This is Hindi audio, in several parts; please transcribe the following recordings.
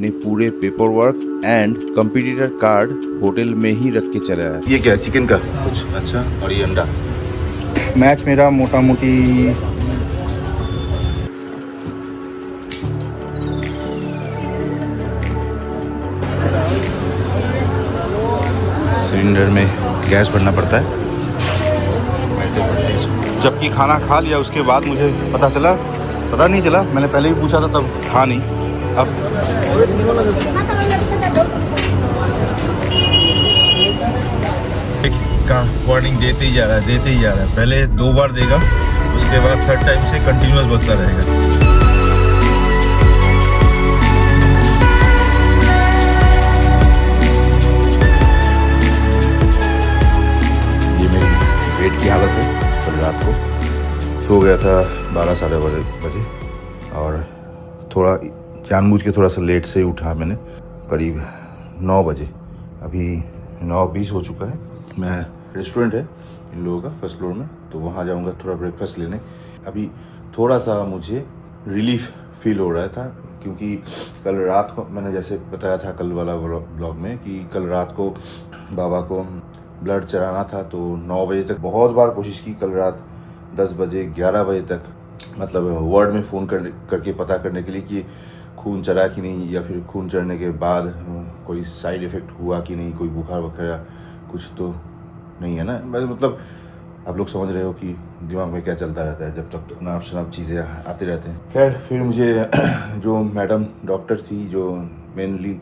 ने पूरे paper work and computer card hotel में ही रख के चला है। ये क्या चिकन का कुछ अच्छा, और ये अंडा। मैच मेरा मोटा मोटी सिलेंडर में गैस भरना पड़ता है, ऐसे भरते हैं इसको। जबकि खाना खा लिया उसके बाद मुझे पता नहीं चला, मैंने पहले भी पूछा था तब था नहीं। अब का वार्निंग देते ही जा रहा है। पहले 2 बार देगा, उसके बाद 3rd टाइम से कंटिन्यूअस बजता रहेगा। ये मेरी पेट की हालत है। कल रात को सो गया था 12 साढ़े 12 बजे और थोड़ा जानबूझ के थोड़ा सा लेट से उठा मैंने, करीब 9 बजे। अभी 9:20 हो चुका है। मैं रेस्टोरेंट है इन लोगों का फर्स्ट फ्लोर में, तो वहाँ जाऊँगा थोड़ा ब्रेकफास्ट लेने। अभी थोड़ा सा मुझे रिलीफ फील हो रहा था, क्योंकि कल रात को मैंने जैसे बताया था कल वाला ब्लॉग में कि कल रात को बाबा को ब्लड चढ़ाना था, तो 9 बजे तक बहुत बार कोशिश की। कल रात 10 बजे 11 बजे तक, मतलब वार्ड में फ़ोन करके पता करने के लिए कि खून चढ़ा कि नहीं, या फिर खून चढ़ने के बाद कोई साइड इफ़ेक्ट हुआ कि नहीं, कोई बुखार वगैरह कुछ तो नहीं है ना। मतलब आप लोग समझ रहे हो कि दिमाग में क्या चलता रहता है जब तक तो नाप शनाप चीज़ें आते रहते हैं। खैर फिर मुझे जो मैडम डॉक्टर थी जो मेनली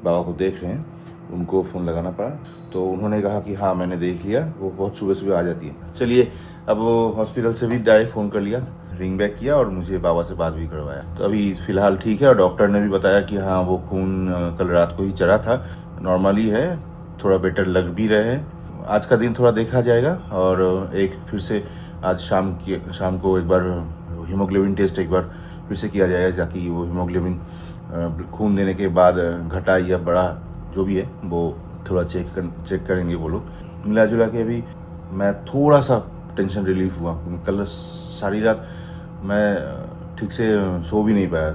बाबा को देख रहे हैं, उनको फ़ोन लगाना पड़ा। तो उन्होंने कहा कि हाँ मैंने देख लिया, वो बहुत सुबह आ जाती है। चलिए, अब वो हॉस्पिटल से भी डायरेक्ट फ़ोन कर लिया, रिंग बैक किया और मुझे बाबा से बात भी करवाया। तो अभी फ़िलहाल ठीक है, और डॉक्टर ने भी बताया कि हाँ वो खून कल रात को ही चढ़ा था, नॉर्मली है, थोड़ा बेटर लग भी रहे हैं। आज का दिन थोड़ा देखा जाएगा, और एक फिर से आज शाम को एक बार हीमोग्लोबिन टेस्ट एक बार फिर से किया जाएगा, ताकि वो हीमोग्लोबिन खून देने के बाद घटा या बढ़ा जो भी है वो थोड़ा चेक करेंगे वो लोग। मिला जुला के अभी मैं थोड़ा सा टेंशन रिलीफ हुआ। कल सारी रात मैं ठीक से सो भी नहीं पाया।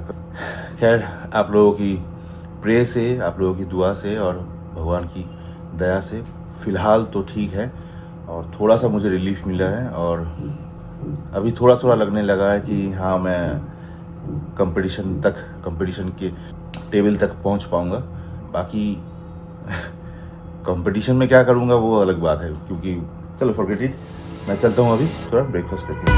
खैर आप लोगों की प्रे से, आप लोगों की दुआ से और भगवान की दया से फ़िलहाल तो ठीक है, और थोड़ा सा मुझे रिलीफ मिला है। और अभी थोड़ा लगने लगा है कि हाँ मैं कंपटीशन के टेबल तक पहुंच पाऊंगा। बाकी कंपटीशन में क्या करूंगा वो अलग बात है, क्योंकि चलो फॉरगेट इट। मैं चलता हूँ अभी थोड़ा ब्रेकफास्ट करके।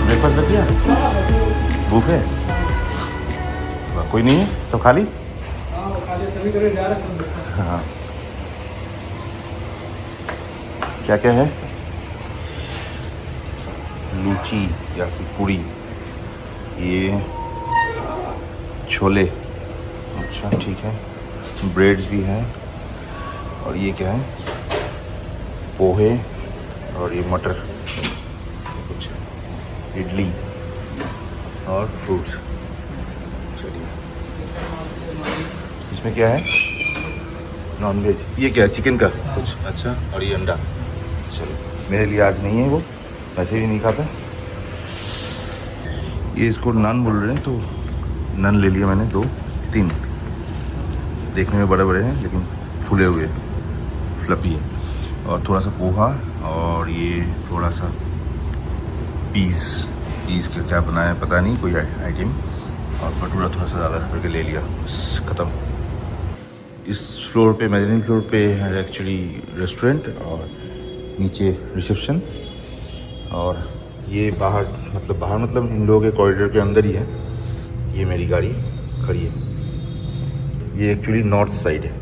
ब्रेकफास्ट कर दिया? बुफे कोई नहीं है, सब खाली? सभी करके जा रहे हैं। हाँ, क्या क्या है? लूची या फिर पूड़ी, ये छोले, अच्छा ठीक है, ब्रेड्स भी हैं, और ये क्या है? पोहे, और ये मटर, कुछ इडली और फ्रूट्स। चलिए, इसमें क्या है? Non veg. ये क्या है? चिकन का कुछ अच्छा, और ये अंडा। चलो, मेरे लिए आज नहीं है वो, वैसे भी नहीं खाता। ये इसको नान बोल रहे हैं, तो नान ले लिया मैंने 2-3। देखने में बड़े बड़े हैं लेकिन फूले हुए, फ्लपी है। और थोड़ा सा पोहा, और ये थोड़ा सा पीस का क्या बनाया है पता नहीं, कोई आइटम। और भटूरा थोड़ा सा ज़्यादा करके ले लिया, बस ख़त्म। इस फ्लोर पे, मेजरिंग फ्लोर पे है एक्चुअली रेस्टोरेंट, और नीचे रिसेप्शन। और ये बाहर मतलब इन लोगों के कॉरिडोर के अंदर ही है। ये मेरी गाड़ी खड़ी है, ये एक्चुअली नॉर्थ साइड है,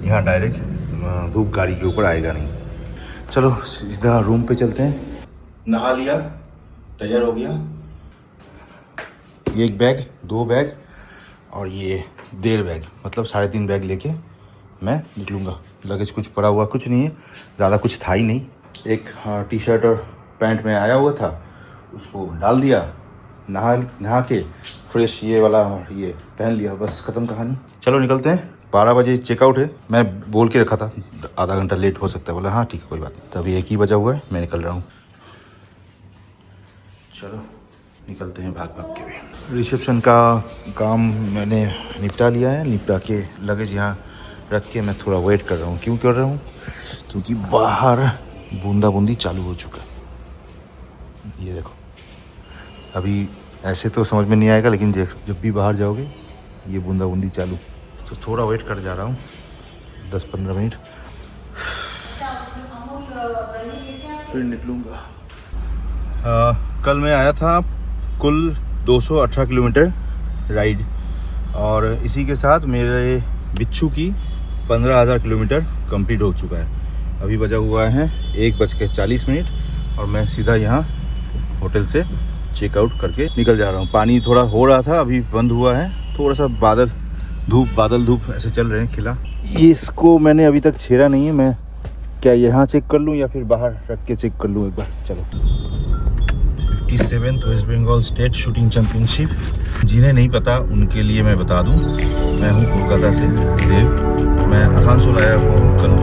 यहाँ डायरेक्ट धूप गाड़ी के ऊपर आएगा नहीं। चलो सीधा रूम पे चलते हैं। नहा लिया, तैयार हो गया। 1 बैग, 2 बैग, और ये 1.5 बैग, मतलब 3.5 बैग लेके मैं निकलूँगा। लगेज कुछ पड़ा हुआ कुछ नहीं है, ज़्यादा कुछ था ही नहीं। एक टी शर्ट और पैंट में आया हुआ था, उसको डाल दिया, नहा के फ्रेश ये वाला ये पहन लिया, बस ख़त्म कहानी। चलो निकलते हैं, 12 बजे चेकआउट है। मैं बोल के रखा था आधा घंटा लेट हो सकता है, बोला हाँ ठीक है कोई बात नहीं। तो अभी 1 ही बजा हुआ है, मैं निकल रहा हूँ। चलो निकलते हैं भाग भाग के भी। रिसेप्शन का काम मैंने निपटा लिया है, निपटा के लगेज यहाँ रख के मैं थोड़ा वेट कर रहा हूँ। क्यों कर रहा हूँ? क्योंकि बाहर बूंदा बूंदी चालू हो चुका है। ये देखो, अभी ऐसे तो समझ में नहीं आएगा, लेकिन जब भी बाहर जाओगे ये बूंदा बूंदी चालू। तो थोड़ा वेट कर जा रहा हूँ 10-15 मिनट, फिर निकलूँगा। कल मैं आया था कुल 218 किलोमीटर राइड, और इसी के साथ मेरे बिच्छू की 15,000 किलोमीटर कंप्लीट हो चुका है। अभी बजा हुआ है 1:40 और मैं सीधा यहाँ होटल से चेकआउट करके निकल जा रहा हूँ। पानी थोड़ा हो रहा था, अभी बंद हुआ है। थोड़ा सा बादल धूप ऐसे चल रहे हैं खिला। ये इसको मैंने अभी तक छेड़ा नहीं है। मैं क्या यहाँ चेक कर लूँ या फिर बाहर रख के चेक कर लूँ एक बार? चलो। 57th West Bengal state shooting championship, जिन्हें नहीं पता उनके लिए मैं बता दूँ, मैं हूँ कोलकाता से देव। मैं आसनसोल आया हुआ हूँ कल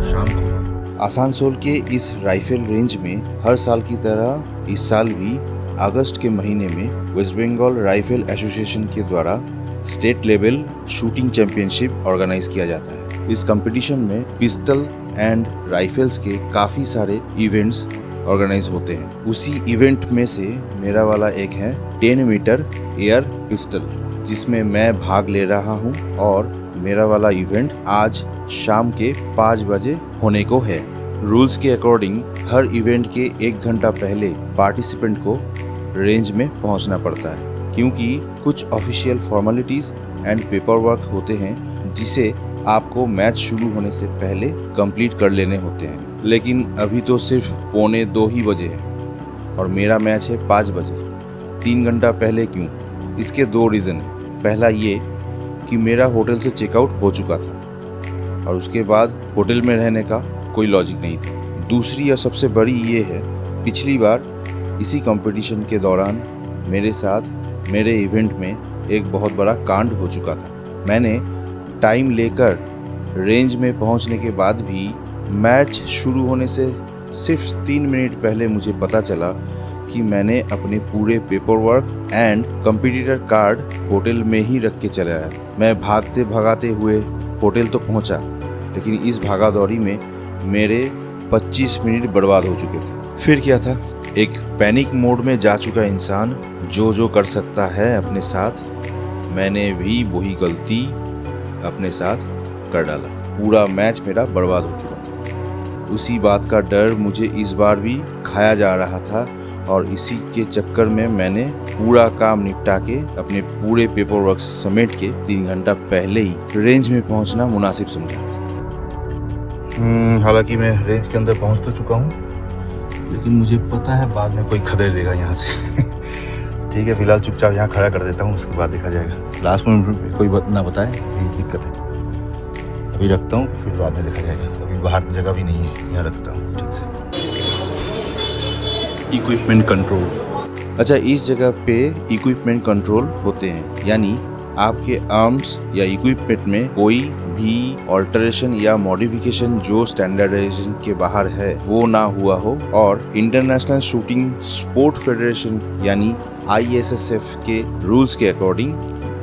शाम को। आसनसोल के इस राइफल रेंज में हर साल की तरह इस साल भी अगस्त के महीने में वेस्ट बंगाल राइफल एसोसिएशन के द्वारा state level shooting championship organise किया जाता है। इस कंपटीशन में पिस्टल एंड राइफल्स के काफ़ी सारे इवेंट्स ऑर्गेनाइज होते हैं। उसी इवेंट में से मेरा वाला एक है 10 मीटर एयर पिस्टल, जिसमें मैं भाग ले रहा हूँ, और मेरा वाला इवेंट आज शाम के 5 बजे होने को है। रूल्स के अकॉर्डिंग हर इवेंट के 1 घंटा पहले पार्टिसिपेंट को रेंज में पहुंचना पड़ता है, क्योंकि कुछ official formalities and paper work होते हैं जिसे आपको मैच शुरू होने से पहले कंप्लीट कर लेने होते हैं। लेकिन अभी तो सिर्फ 1:45 ही बजे है और मेरा मैच है 5 बजे। 3 घंटा पहले क्यों? इसके 2 रीज़न है। पहला ये कि मेरा होटल से चेकआउट हो चुका था और उसके बाद होटल में रहने का कोई लॉजिक नहीं था। दूसरी और सबसे बड़ी ये है, पिछली बार इसी कंपटीशन के दौरान मेरे साथ मेरे इवेंट में एक बहुत बड़ा कांड हो चुका था। मैंने टाइम लेकर रेंज में पहुंचने के बाद भी मैच शुरू होने से सिर्फ 3 मिनट पहले मुझे पता चला कि मैंने अपने पूरे paper work and competitor card hotel में ही रख के चला आया। मैं भागते भगाते हुए होटल तो पहुंचा, लेकिन इस भागा दौड़ी में मेरे 25 मिनट बर्बाद हो चुके थे। फिर क्या था, एक पैनिक मोड में जा चुका इंसान जो कर सकता है अपने साथ, मैंने भी वही गलती अपने साथ कर डाला। पूरा मैच मेरा बर्बाद हो चुका था। उसी बात का डर मुझे इस बार भी खाया जा रहा था, और इसी के चक्कर में मैंने पूरा काम निपटा के अपने पूरे पेपर वर्क समेट के 3 घंटा पहले ही रेंज में पहुंचना मुनासिब समझा। हालांकि मैं रेंज के अंदर पहुंच तो चुका हूं, लेकिन मुझे पता है बाद में कोई खदेड़ देगा यहाँ से। ठीक है, फिलहाल चुपचाप यहाँ खड़ा कर देता हूँ, उसके बाद देखा जाएगा। लास्ट में कोई ना बताए, यही दिक्कत है। अभी रखता हूँ, फिर बाद में देखा जाएगा। अभी बाहर जगह भी नहीं है, यहाँ रखता हूँ। ठीक से। Equipment control. अच्छा, इस जगह पे इक्विपमेंट कंट्रोल होते हैं, यानी आपके आर्म्स या इक्विपमेंट में कोई भी ऑल्टरेशन या मॉडिफिकेशन जो स्टैंडर्डाइजेशन के बाहर है वो ना हुआ हो, और इंटरनेशनल शूटिंग स्पोर्ट फेडरेशन यानी ISSF के रूल्स के अकॉर्डिंग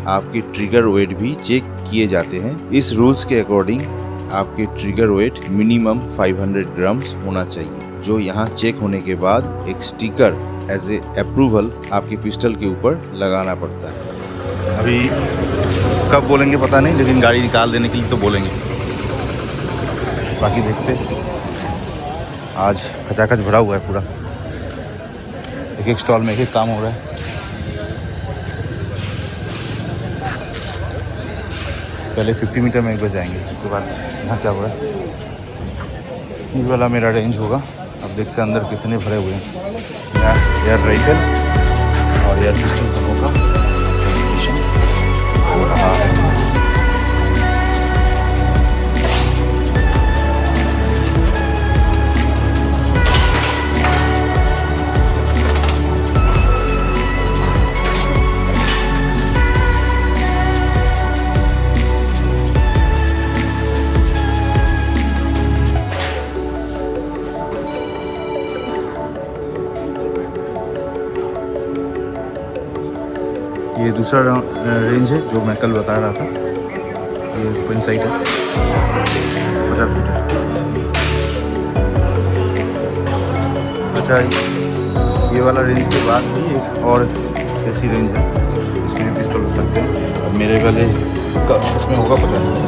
आपके ट्रिगर वेट भी चेक किए जाते हैं। इस रूल्स के अकॉर्डिंग आपके ट्रिगर वेट मिनिमम 500 ग्राम्स होना चाहिए, जो यहाँ चेक होने के बाद एक स्टिकर एज ए अप्रूवल आपके पिस्टल के ऊपर लगाना पड़ता है। अभी कब बोलेंगे पता नहीं, लेकिन गाड़ी निकाल देने के लिए तो बोलेंगे। बाकी देखते, आज खचाखच भरा हुआ है पूरा, एक स्टॉल में एक काम हो रहा है। पहले 50 मीटर में एक बार जाएंगे, उसके बाद यहाँ क्या हो रहा है। ये वाला मेरा रेंज होगा। अब देखते हैं अंदर कितने भरे हुए हैं। यहाँ एयर राइफल और एयर पिस्टल दोनों का कंपटीशन हो रहा है। ये दूसरा रेंज है जो मैं कल बता रहा था। ये ओपन साइड है 50 मीटर। अच्छा, ये वाला रेंज के बाद भी एक और ऐसी रेंज है, इसमें पिस्टल रख सकते हैं। अब मेरे गले का इसमें होगा पता नहीं।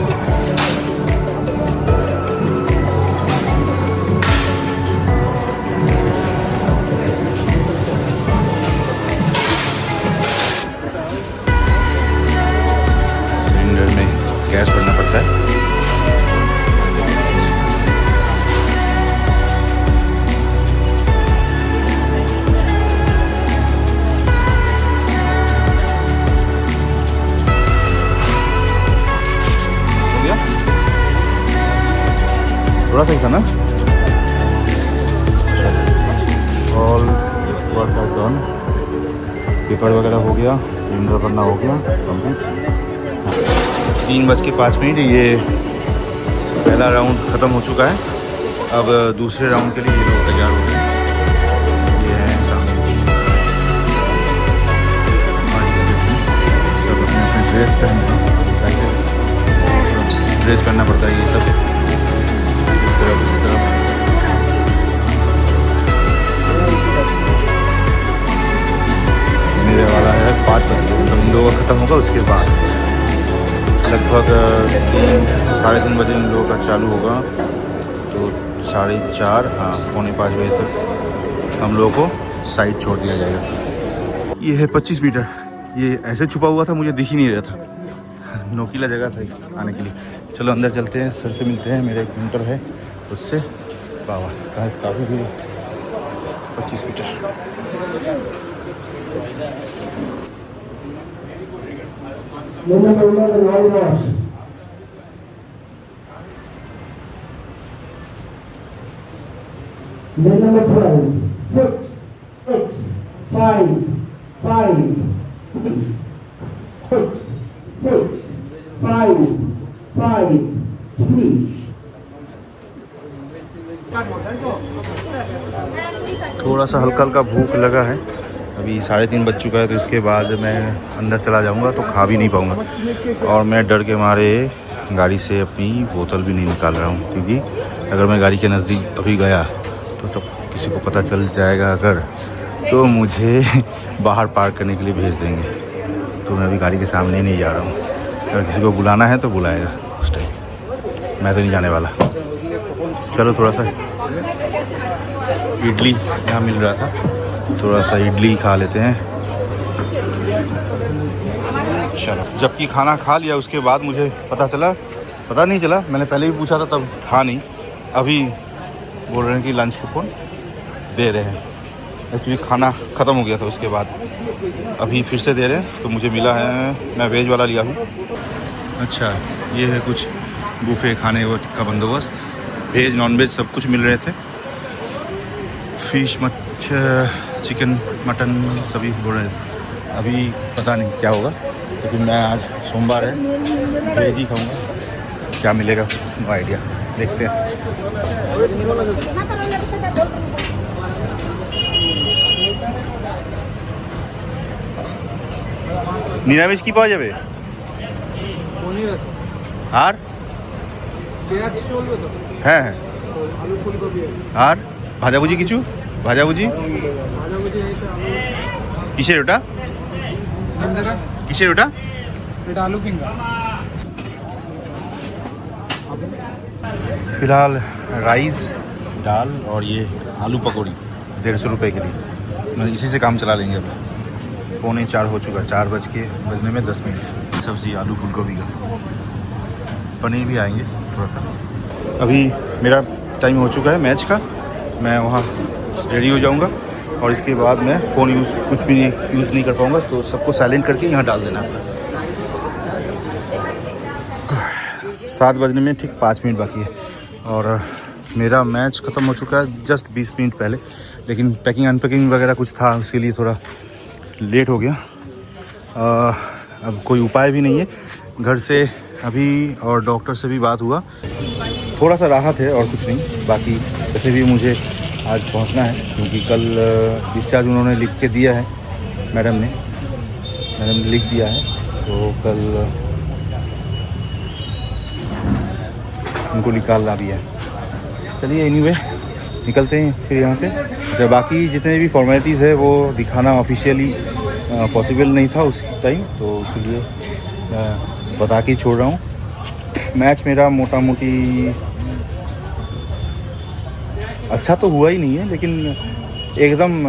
सिलेंडर में गैस भरना पड़ता है। थोड़ा सा ही था ना। All work out done, paper वगैरह हो गया, सिलेंडर भरना हो गया कंप्लीट। 3:05 ये पहला राउंड ख़त्म हो चुका है। अब दूसरे राउंड के लिए ये लोग तैयार हो गए। ये है सामने सब अपने अपने ड्रेस पहने, ड्रेस पहनना पड़ता है ये सब। इस तरफ मेरे वाला है 5 बजे, मतलब इन लोगों का ख़त्म होगा उसके बाद लगभग 3-3:30 बजे इन लोगों का चालू होगा। तो 4:30 4:45 बजे तक हम लोगों को साइड छोड़ दिया जाएगा। ये है 25 मीटर। ये ऐसे छुपा हुआ था, मुझे दिख ही नहीं रहा था। नोकीला जगह था आने के लिए। चलो अंदर चलते हैं, सर से मिलते हैं। मेरा एक मेंटर है, उससे बाबा काफ़ी भी 25 metre. Number 11, whitewash. Then number 12, 6, 5, 5, 6, 5, 5, 3. थोड़ा सा हल्का हल्का भूख लगा है। अभी 3:30 बज चुका है, तो इसके बाद मैं अंदर चला जाऊंगा तो खा भी नहीं पाऊंगा। और मैं डर के मारे गाड़ी से अपनी बोतल भी नहीं निकाल रहा हूँ, क्योंकि अगर मैं गाड़ी के नज़दीक अभी गया तो सब किसी को पता चल जाएगा अगर, तो मुझे बाहर पार्क करने के लिए भेज देंगे। तो मैं अभी गाड़ी के सामने नहीं जा रहा हूँ। अगर किसी को बुलाना है तो बुलाएगा उस टाइम, मैं तो नहीं जाने वाला। चलो थोड़ा सा इडली यहाँ मिल रहा था, थोड़ा सा इडली खा लेते हैं। चलो, जबकि खाना खा लिया उसके बाद मुझे पता नहीं चला। मैंने पहले भी पूछा था तब था नहीं। अभी बोल रहे हैं कि लंच कूपन दे रहे हैं। एक्चुअली खाना ख़त्म हो गया था, उसके बाद अभी फिर से दे रहे हैं। तो मुझे मिला है, मैं वेज वाला लिया हूँ। अच्छा, ये है कुछ बुफे खाने का बंदोबस्त। वेज नॉन वेज सब कुछ मिल रहे थे। फिश, चिकन, मटन सभी बोल रहे थे। अभी पता नहीं क्या होगा, लेकिन मैं आज सोमवार है, वेज ही खाऊंगा। क्या मिलेगा नो आइडिया, देखते हैं। নিরামিষ কি পাওয়া যাবে? পনির আছে আর পেঁয়াজ চলবে তো? হ্যাঁ হ্যাঁ। আলু ফুলকপি আছে। আর ভাজাভুজি কিছু? ভাজাভুজি ভাজাভুজি এই তো আলু কিসের ওটা? ফিঙ্গার। কিসের ওটা? এটা আলু ফিঙ্গার। फिलहाल राइस, दाल और ये आलू पकौड़ी 150 रुपये के लिए, मतलब इसी से काम चला लेंगे। अभी 3:45 हो चुका, 4 बजने में 10 मिनट। सब्ज़ी आलू फूलगोभी का, पनीर भी आएंगे थोड़ा सा। अभी मेरा टाइम हो चुका है मैच का, मैं वहाँ रेडी हो जाऊँगा और इसके बाद मैं फ़ोन कुछ भी यूज़ नहीं कर पाऊँगा। तो सबको साइलेंट करके यहाँ डाल देना। 7 बजने में ठीक 5 मिनट बाकी है और मेरा मैच ख़त्म हो चुका है जस्ट 20 मिनट पहले। लेकिन पैकिंग अनपैकिंग वगैरह कुछ था, उसके लिए थोड़ा लेट हो गया। अब कोई उपाय भी नहीं है घर से अभी, और डॉक्टर से भी बात हुआ, थोड़ा सा राहत है और कुछ नहीं। बाकी वैसे भी मुझे आज पहुंचना है, क्योंकि कल डिस्चार्ज उन्होंने लिख के दिया है मैडम ने। मैंने लिख दिया है, तो कल उनको निकालना भी है। चलिए एनीवे निकलते हैं फिर यहाँ से। जब बाकी जितने भी फॉर्मेलिटीज़ है वो दिखाना ऑफिशियली पॉसिबल नहीं था उस टाइम, तो इसलिए बता के छोड़ रहा हूँ। मैच मेरा मोटा मोटी अच्छा तो हुआ ही नहीं है, लेकिन एकदम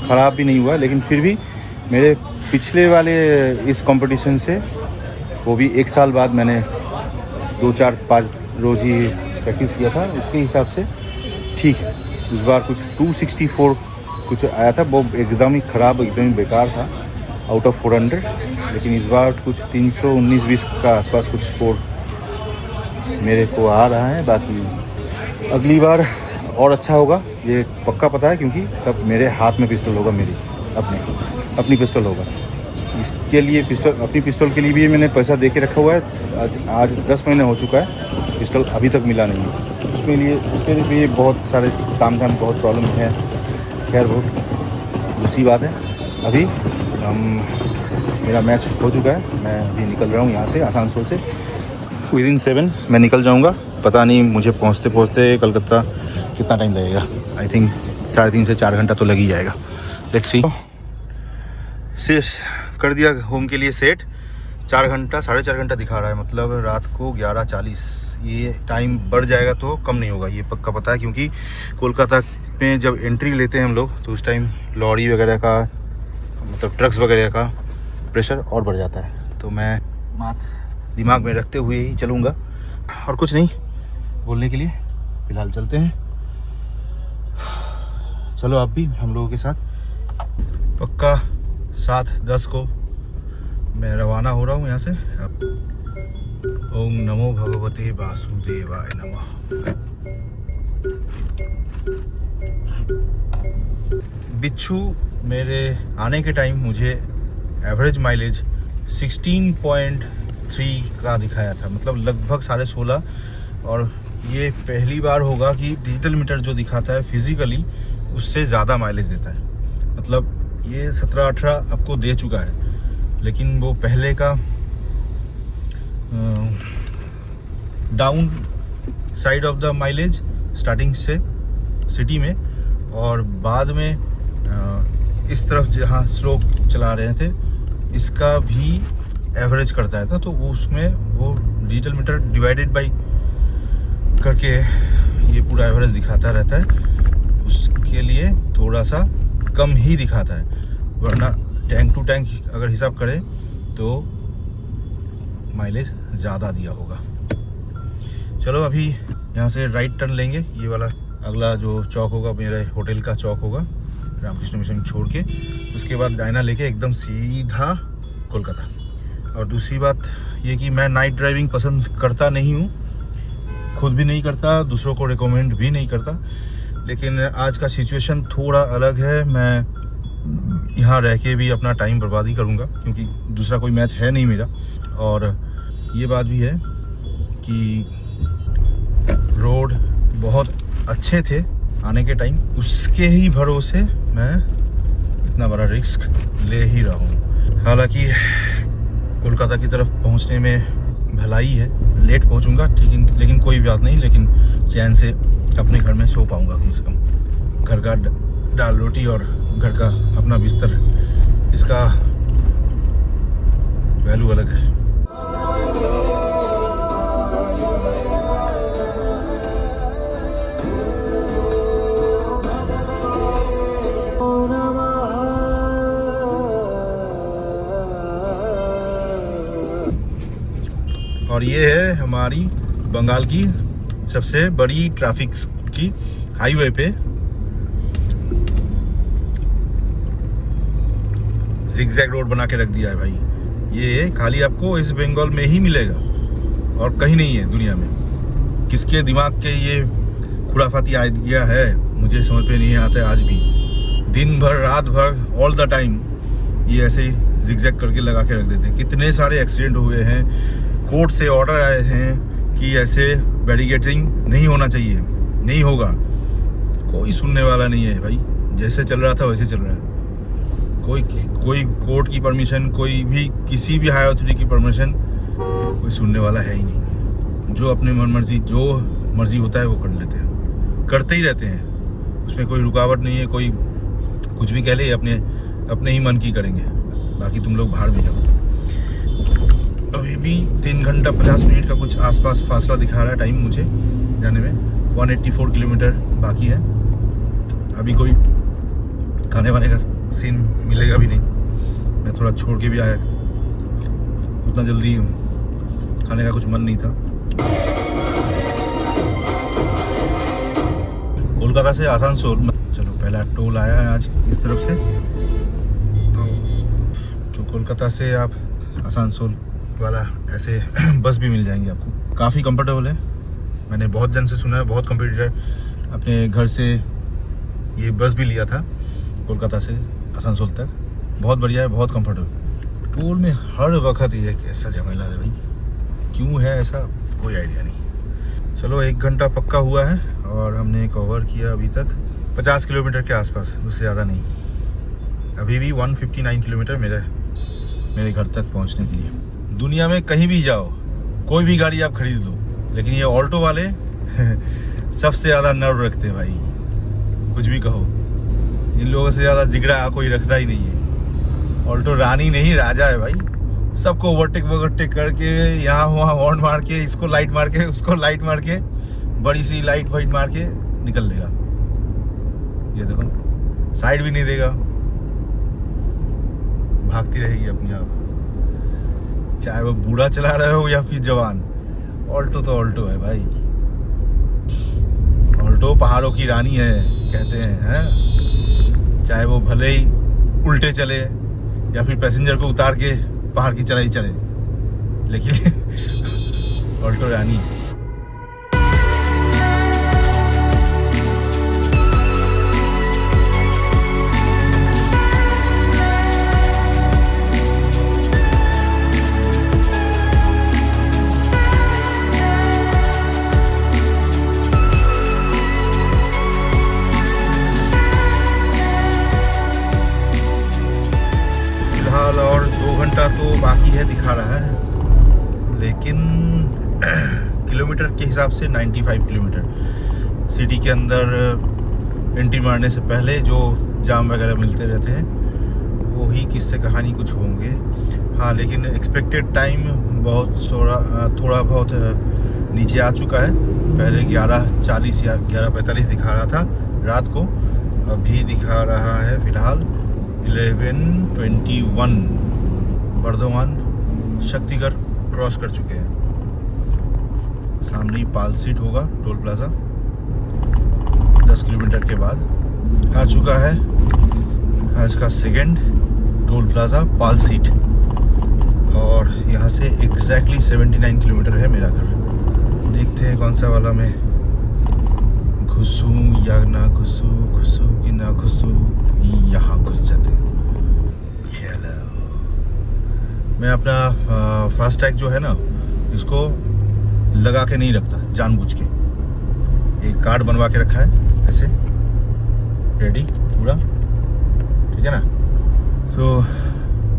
ख़राब भी नहीं हुआ, लेकिन फिर भी मेरे पिछले वाले इस कंपटीशन से, वो भी 1 साल बाद मैंने 2, 4, 5 रोज़ ही प्रैक्टिस किया था, उसके हिसाब से ठीक है। इस बार कुछ 264 कुछ आया था, वो एकदम ही ख़राब, एकदम ही बेकार था, आउट ऑफ 400। लेकिन इस बार कुछ 319-20 का आसपास कुछ स्कोर मेरे को आ रहा है। बाकी अगली बार और अच्छा होगा, ये पक्का पता है, क्योंकि तब मेरे हाथ में पिस्टल होगा, मेरी अपनी पिस्टल होगा। इसके लिए अपनी पिस्टल के लिए भी मैंने पैसा दे के रखा हुआ है। आज 10 महीने हो चुका है, पिस्टल अभी तक मिला नहीं है। उसके लिए बहुत सारे काम बहुत प्रॉब्लम है। खैर वो दूसरी बात है। अभी मेरा मैच हो चुका है, मैं अभी निकल रहा हूँ यहाँ से, आसनसोल से। विदिन 7 मैं निकल जाऊँगा। पता नहीं मुझे पहुँचते पहुँचते कलकत्ता कितना टाइम लगेगा। आई थिंक 3.5 से 4 घंटा तो लग ही जाएगा। Let's see. कर दिया होम के लिए सेट। 4 घंटा 4.5 घंटा दिखा रहा है, मतलब रात को 11:40। ये टाइम बढ़ जाएगा तो कम नहीं होगा, ये पक्का पता है, क्योंकि कोलकाता में जब एंट्री लेते हैं हम लोग तो उस टाइम लॉरी वगैरह का, मतलब ट्रक्स वगैरह का प्रेशर और बढ़ जाता है। तो मैं दिमाग में रखते हुए ही चलूँगा, और कुछ नहीं बोलने के लिए। फ़िलहाल चलते हैं, चलो आप भी हम लोगों के साथ। पक्का 7:10 को मैं रवाना हो रहा हूँ यहाँ से। अब ओम नमो भगवते वासुदेवाय नमः। बिच्छू मेरे आने के टाइम मुझे एवरेज माइलेज 16.3 का दिखाया था, मतलब लगभग 16.5। और ये पहली बार होगा कि डिजिटल मीटर जो दिखाता है फिज़िकली उससे ज़्यादा माइलेज देता है। मतलब ये 17-18 आपको दे चुका है, लेकिन वो पहले का down side of the mileage starting से सिटी में, और बाद में इस तरफ जहाँ स्लो चला रहे थे इसका भी एवरेज करता है। तो वो उसमें वो डिजिटल मीटर डिवाइडेड बाई करके ये पूरा एवरेज दिखाता रहता है। उसके लिए थोड़ा सा कम ही दिखाता है, वरना टैंक टू टैंक अगर हिसाब करें तो माइलेज ज़्यादा दिया होगा। चलो अभी यहाँ से राइट टर्न लेंगे। ये वाला अगला जो चौक होगा मेरे होटल का चौक होगा, रामकृष्ण मिशन छोड़ के। उसके बाद डायना लेके एकदम सीधा कोलकाता। और दूसरी बात ये कि मैं नाइट ड्राइविंग पसंद करता नहीं हूँ, खुद भी नहीं करता, दूसरों को रिकमेंड भी नहीं करता। लेकिन आज का सिचुएशन थोड़ा अलग है। मैं यहाँ रह के भी अपना टाइम बर्बादी करूँगा, क्योंकि दूसरा कोई मैच है नहीं मेरा। और ये बात भी है कि रोड बहुत अच्छे थे आने के टाइम, उसके ही भरोसे मैं इतना बड़ा रिस्क ले ही रहा हूँ। हालांकि कोलकाता की तरफ पहुँचने में भलाई है, लेट पहुँचूँगा ठीक, लेकिन कोई बात नहीं। लेकिन चैन से अपने घर में सो पाऊँगा कम से कम। घर का दाल रोटी और घर का अपना बिस्तर, इसका वैल्यू अलग है। और ये है हमारी बंगाल की सबसे बड़ी ट्रैफिक की हाईवे पे जिगजैग रोड बना के रख दिया है भाई। ये खाली आपको इस बंगाल में ही मिलेगा और कहीं नहीं है दुनिया में। किसके दिमाग के ये खुराफाती आइडिया है मुझे समझ में नहीं आता है आज भी। दिन भर रात भर ऑल द टाइम ये ऐसे ही जिगजैग करके लगा के रख देते हैं। कितने सारे एक्सीडेंट हुए हैं, कोर्ट से ऑर्डर आए हैं कि ऐसे बैरिकेडिंग नहीं होना चाहिए, नहीं होगा। कोई सुनने वाला नहीं है भाई, जैसे चल रहा था वैसे चल रहा है। कोई कोर्ट की परमिशन, कोई भी किसी भी हायर अथॉरिटी की परमिशन कोई सुनने वाला है ही नहीं। जो अपने मन मर्जी जो मर्जी होता है वो कर लेते हैं, करते ही रहते हैं। उसमें कोई रुकावट नहीं है। कोई कुछ भी कह ले, अपने ही मन की करेंगे। बाकी तुम लोग बाहर भी जाओ। अभी भी 3 घंटा 50 मिनट का कुछ आसपास फासला दिखा रहा है टाइम मुझे जाने में। 184 किलोमीटर बाकी है। अभी कोई खाने वाने का सीन मिलेगा भी नहीं। मैं थोड़ा छोड़ के भी आया, उतना जल्दी खाने का कुछ मन नहीं था। कोलकाता से आसनसोल, चलो पहला टोल आया है आज इस तरफ से। तो कोलकाता से आप आसनसोल वाला ऐसे बस भी मिल जाएंगे आपको। काफ़ी कंफर्टेबल है। मैंने बहुत जन से सुना है, बहुत कंप्यूटर अपने घर से ये बस भी लिया था कोलकाता से आसनसोल तक। बहुत बढ़िया है, बहुत कंफर्टेबल। टोल में हर वक्त ये कैसा झमेला है भाई, क्यों है ऐसा कोई आइडिया नहीं। चलो 1 घंटा पक्का हुआ है और हमने कवर किया अभी तक 50 किलोमीटर के आसपास, उससे ज़्यादा नहीं। अभी भी 159 किलोमीटर मेरे घर तक पहुंचने के लिए। दुनिया में कहीं भी जाओ, कोई भी गाड़ी आप खरीद लो, लेकिन ये ऑल्टो वाले सबसे ज़्यादा नर्व रखते हैं भाई। कुछ भी कहो, इन लोगों से ज़्यादा जिगड़ा कोई रखता ही नहीं है। ऑल्टो रानी नहीं राजा है भाई। सबको ओवरटेक करके यहाँ वहाँ हॉर्न मार के, इसको लाइट मार के, उसको लाइट मार के, बड़ी सी लाइट वाइट मार के निकल देगा। ये देखो, साइड भी नहीं देगा, भागती रहेगी अपने आप, चाहे वो बूढ़ा चला रहे हो या फिर जवान। ऑल्टो तो ऑल्टो है भाई। ऑल्टो पहाड़ों की रानी है कहते हैं। चाहे वो भले ही उल्टे चले या फिर पैसेंजर को उतार के पहाड़ की चढ़ाई चढ़े, लेकिन ऑल्टो रानी है। और 2 घंटा तो बाकी है दिखा रहा है, लेकिन किलोमीटर के हिसाब से 95 किलोमीटर। सिटी के अंदर एंट्री मारने से पहले जो जाम वगैरह मिलते रहते हैं वो ही किस्से कहानी कुछ होंगे। हाँ, लेकिन एक्सपेक्टेड टाइम बहुत थोड़ा बहुत नीचे आ चुका है। पहले 11:40 या 11:45 दिखा रहा था रात को, अभी दिखा रहा है फ़िलहाल 11:21। बर्धमान शक्तिगढ़ क्रॉस कर चुके हैं। सामने ही पाल सीट होगा, टोल प्लाजा 10 किलोमीटर के बाद आ चुका है। आज का सेकंड टोल प्लाजा पाल सीट, और यहाँ से एग्जैक्टली 79 किलोमीटर है मेरा घर। देखते हैं कौन सा वाला मैं घुसूँ या ना घुसूँ, घुसूँ कि ना घुसूँ। यहाँ घुस जाते। चलो, मैं अपना फास्टैग जो है ना, इसको लगा के नहीं रखता जानबूझ के। एक कार्ड बनवा के रखा है ऐसे, रेडी पूरा, ठीक है ना। तो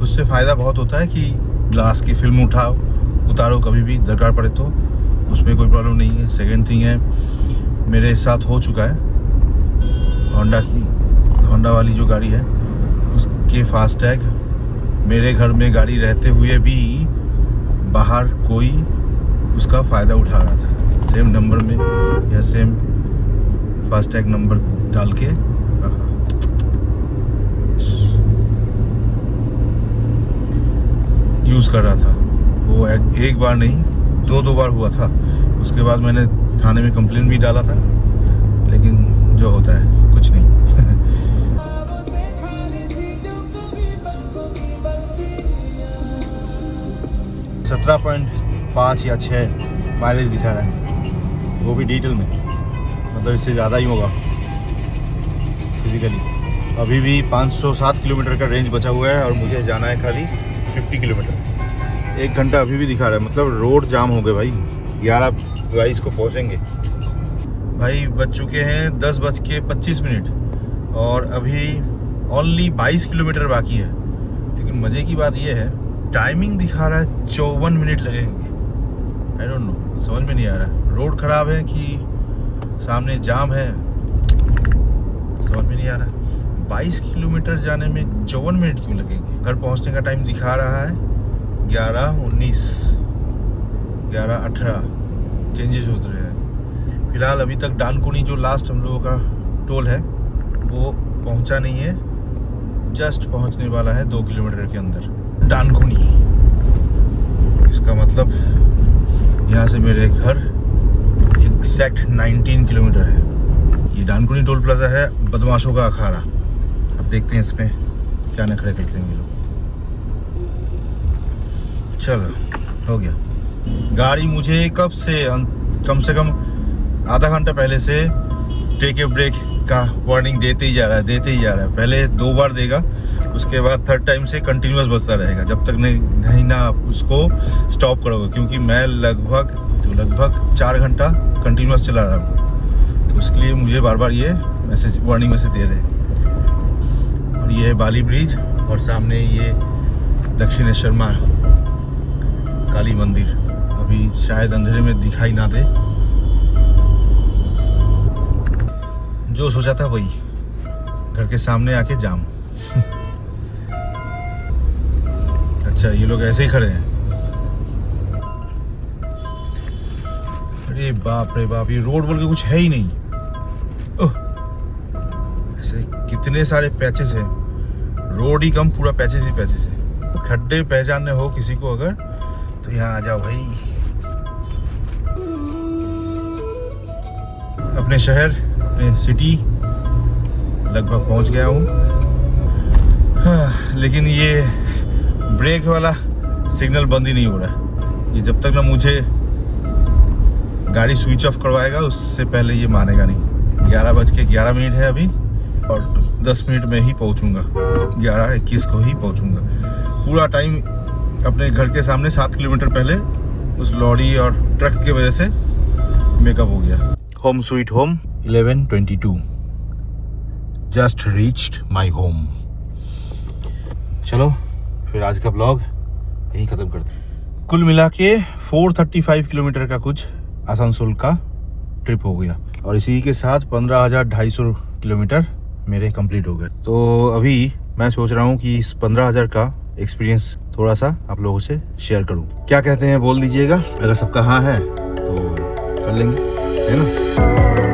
उससे फ़ायदा बहुत होता है कि ग्लास की फिल्म उतारो कभी भी दरकार पड़े तो, उसमें कोई प्रॉब्लम नहीं है। सेकेंड थिंग है, मेरे साथ हो चुका है होंडा वाली जो गाड़ी है उसके फास्टैग मेरे घर में गाड़ी रहते हुए भी बाहर कोई उसका फ़ायदा उठा रहा था। सेम नंबर में या सेम फास्टैग नंबर डाल के यूज़ कर रहा था। वो एक बार नहीं 2 बार हुआ था। उसके बाद मैंने थाने में कंप्लेन भी डाला था, लेकिन जो होता है कुछ नहीं। 17.5 या 6 माइलेज दिखा रहा है, वो भी डीजल में, मतलब इससे ज़्यादा ही होगा फिजिकली। अभी भी 507 किलोमीटर का रेंज बचा हुआ है और मुझे जाना है खाली 50 किलोमीटर। 1 घंटा अभी भी दिखा रहा है, मतलब रोड जाम हो गए भाई। 11:22 को पहुँचेंगे भाई। बज चुके हैं 10:25 और अभी ओनली 22 किलोमीटर बाकी है। लेकिन मज़े की बात यह है, टाइमिंग दिखा रहा है 54 मिनट लगेंगे। आई डोंट नो, समझ में नहीं आ रहा रोड ख़राब है कि सामने जाम है, समझ में नहीं आ रहा। 22 किलोमीटर जाने में 54 मिनट क्यों लगेंगे? घर पहुंचने का टाइम दिखा रहा है 11:19, 11:18, चेंजेस होते रहे हैं। फिलहाल अभी तक डानकुनी जो लास्ट हम लोगों का टोल है वो पहुंचा नहीं है, जस्ट पहुंचने वाला है 2 किलोमीटर के अंदर डानकुनी। इसका मतलब यहाँ से मेरे घर एग्जैक्ट 19 किलोमीटर है। ये डानकुनी टोल प्लाजा है, बदमाशों का अखाड़ा। अब देखते हैं इसमें क्या नखरे करते हैं ये लोग। चलो हो गया। गाड़ी मुझे कब से कम आधा घंटा पहले से टेक ए ब्रेक का वार्निंग देते ही जा रहा है। पहले 2 बार देगा, उसके बाद थर्ड टाइम से कंटिन्यूस बजता रहेगा जब तक नहीं ना आप उसको स्टॉप करोगे। क्योंकि मैं लगभग 4 घंटा कंटिन्यूस चला रहा हूँ, तो उसके लिए मुझे बार बार ये वार्निंग मैसेज दे रहे हैं। और ये है बाली ब्रिज और सामने ये दक्षिणेश्वर माँ काली मंदिर। अभी शायद अंधेरे में दिखाई ना दे, जो सोचा था वही, घर के सामने आके जाम। अच्छा, ये लोग ऐसे ही खड़े हैं। अरे बाप रे बाप, ये रोड बोल के कुछ है ही नहीं। ऐसे कितने सारे पैचेस हैं, रोड ही कम, पूरा पैचेस ही पैचेस है। तो खड्डे पहचानने हो किसी को अगर, तो यहाँ आ जाओ भाई। अपने शहर, अपने सिटी लगभग पहुंच गया हूँ। हाँ, लेकिन ये ब्रेक वाला सिग्नल बंद ही नहीं हो रहा। ये जब तक ना मुझे गाड़ी स्विच ऑफ करवाएगा उससे पहले ये मानेगा नहीं। 11:11 है अभी, और 10 मिनट में ही पहुंचूंगा। 11:21 को ही पहुंचूंगा। पूरा टाइम अपने घर के सामने 7 किलोमीटर पहले उस लॉरी और ट्रक की वजह से मेकअप हो गया। Home sweet home 11:22, just reached my home. चलो फिर आज का ब्लॉग यही ख़त्म करते हैं। कुल मिला के 435 किलोमीटर का कुछ आसनसोल का ट्रिप हो गया, और इसी के साथ 15,250 किलोमीटर मेरे कंप्लीट हो गए। तो अभी मैं सोच रहा हूँ कि इस 15,000 का एक्सपीरियंस थोड़ा सा आप लोगों से शेयर करूँ। क्या कहते हैं बोल दीजिएगा। अगर सबका हाँ है तो कर लेंगे, है ना।